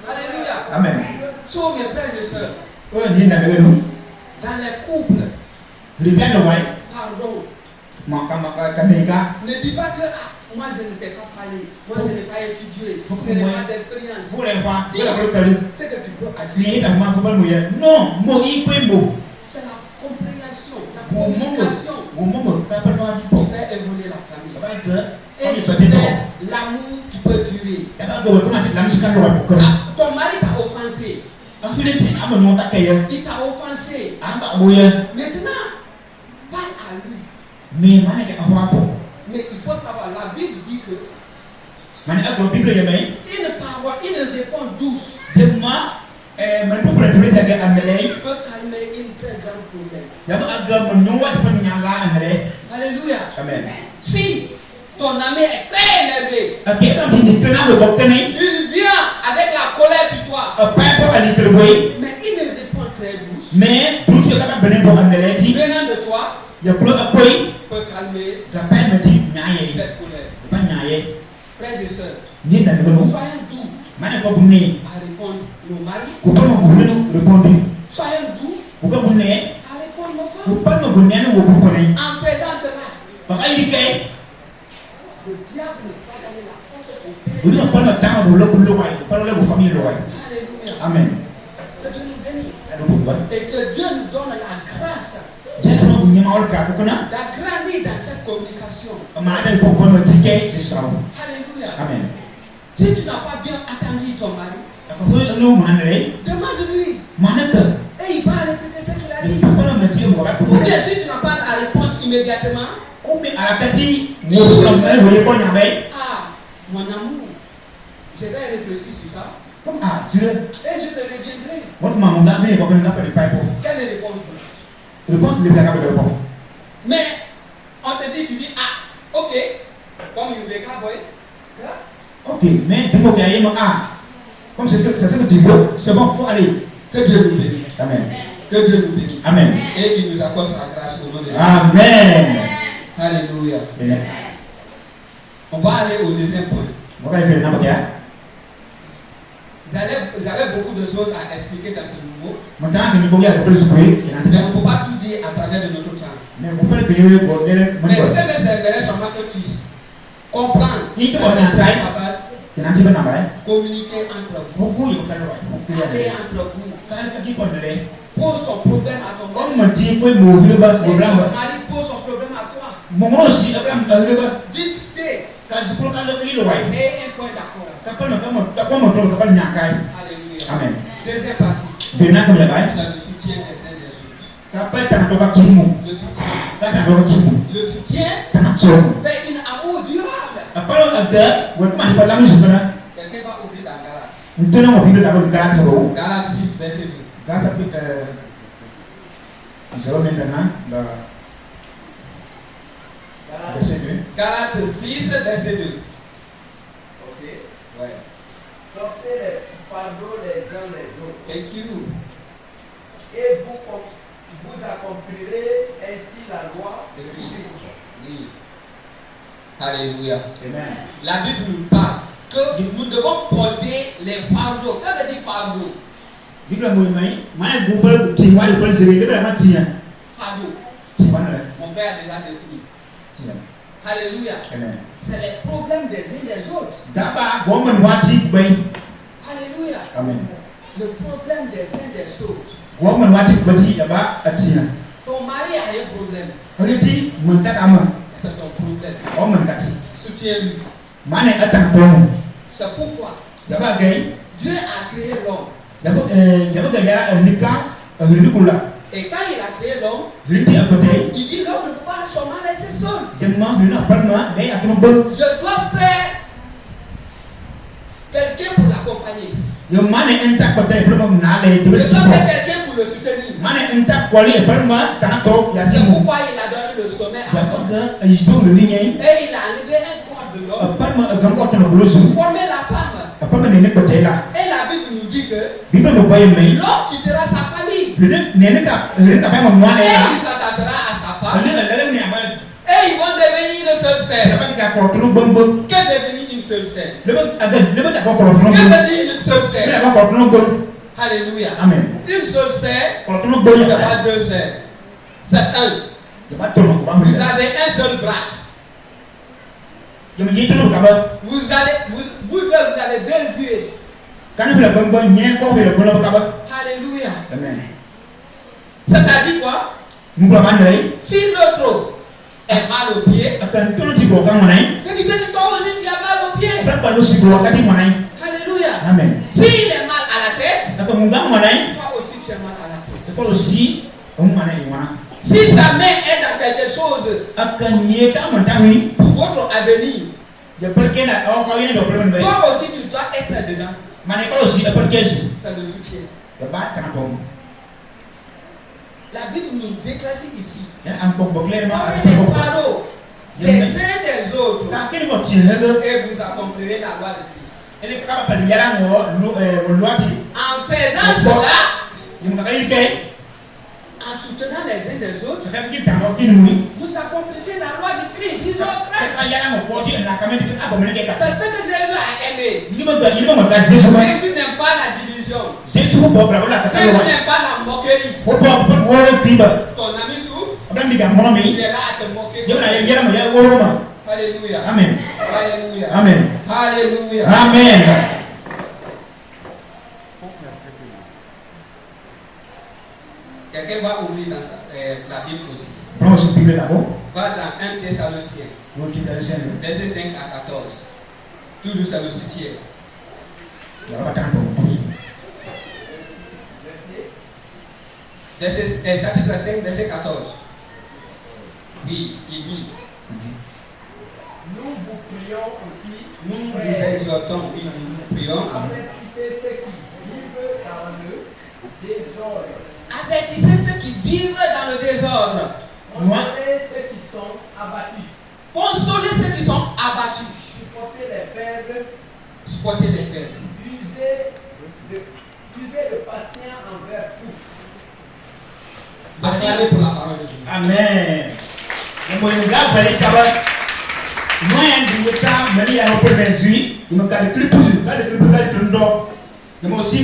Alléluia. Amen. So, mes frères et sœurs, Dans les couples, pardon. Ne dis pas que moi je ne sais pas parler, moi je n'ai pas étudié, je n'ai pas d'expérience. C'est que tu peux agir. Non, C'est la compréhension, la communication qui fait évoluer la famille. Et qui fait l'amour qui peut durer. Ton mari t'a offensé. Il t'a offensé. Maintenant, parle à lui. Mais il faut savoir, la Bible dit que une réponse douce peut calmer une très grande problème. Alléluia. Amen. Si ton ami est très énervé, il vient avec la colère sur toi, mais il ne répond très douce. Venant de toi, peut calmer cette colère. Frères et sœurs, soyons doux à répondre nos maris. Soyons doux à répondre nos femmes. En faisant cela, le diable ne va pas donner la porte au Père. Alléluia. Amen. Que Dieu nous bénisse. Et que Dieu nous donne la grâce d'agrandir dans cette communication. Alléluia. Amen. Si tu n'as pas bien attendu ton mari, demande-lui. Et il va répéter ce qu'il a dit. Ou bien si tu n'as pas la réponse immédiatement, mon amour, je vais réfléchir sur ça. Et je te reviendrai. Quelle est la réponse? Mais on te dit, tu dis, ok, comme il veut Ok, mais comme c'est ce que tu veux, c'est bon, il faut aller. Que Dieu nous bénisse. Amen. Que Dieu nous bénisse. Amen. Et qu'il nous accorde sa grâce au nom de Jésus. Amen. Alléluia. Amen. On va aller au deuxième point. Vous avez beaucoup de choses à expliquer dans ce niveau. Mais on ne peut pas tout dire à travers de notre temps. Mais ce que j'aimerais seulement que tu comprennes passage, communiquer entre vous. Aller entre vous. Pose ton problème à ton mari. Et ton mari pose son problème à toi. Discutez. Et un point d'accord. Alléluia. Amen. Deuxième partie. C'est le soutien des uns des autres. Le soutien fait une amour durable. Quelqu'un va ouvrir dans Galates. Galates 6, verset 2. Galates 6, verset 2. Ok. Ouais. Portez les fardeaux les uns les autres. Thank you. Et vous accomplirez ainsi la loi de Christ. Oui. Alléluia. Amen. La Bible nous parle que nous devons porter les fardeaux. Qu'est-ce que dit fardeau? Fardeau. Mon père a déjà défini. Alléluia. Amen. C'est les problèmes des uns des autres. Alléluia. Amen. Le problème des uns des autres. Ton mari a un problème. C'est ton problème. Soutiens-lui. C'est pourquoi Dieu a créé l'homme. Et quand il a créé l'homme, il dit l'homme ne peut pas seulement rester seul. Je dois faire quelqu'un pour l'accompagner. Je dois faire quelqu'un pour le soutenir. C'est pourquoi il a donné le sommet à l'homme. Et il a enlevé un corps de l'homme pour former la femme. Et la Bible nous dit que l'homme quittera sa famille. Et il s'attachera à sa femme. Et ils vont devenir une seule sœur. Que devenir une seule scène. Le d'accord pour Que le veut dire une seule scène? Alléluia. Amen. Une seule scène, Pour c'est pas deux scènes. C'est un. Vous avez un seul bras. Vous avez deux yeux. Alléluia. Amen. C'est-à-dire quoi? Si l'autre est mal au pied, c'est qui veut dire toi aussi tu as mal au pied. Alléluia. Amen. S'il est mal à la tête, toi aussi tu as mal à la tête. Si sa main est dans quelque chose pour votre avenir, toi aussi tu dois être dedans. C'est le soutien. La Bible nous éclaircit ici. Prenez pardon les uns des autres et vous accomplirez la loi de Christ. En faisant cela, en soutenant les uns des autres, vous accomplissez la loi de Christ. Jesus Christ. C'est ce que Jésus a aimé. Jésus n'aime pas la division. Jésus n'aime pas la moquerie. Ton ami souffre, tu es là à te moquer. Alléluia. Amen. Alléluia. Amen. Alléluia. Amen. Quelqu'un va ouvrir dans la Bible aussi. Va dans 1 Thessaloniciens, verset 5 à 14. Toujours c'est le soutien. Chapitre 5, verset 14. Oui, il dit. Nous vous prions aussi. Nous vous exhortons, oui, nous vous prions. Avertissez ceux qui vivent dans le désordre. Avertissez ceux qui vivent dans le désordre. Consolez ceux qui sont abattus. Consolez ceux qui sont abattus. Supportez les faibles. Supportez les faibles. Usez de patience envers vous. Acclamez pour la parole de Dieu. Amen. Moi aussi,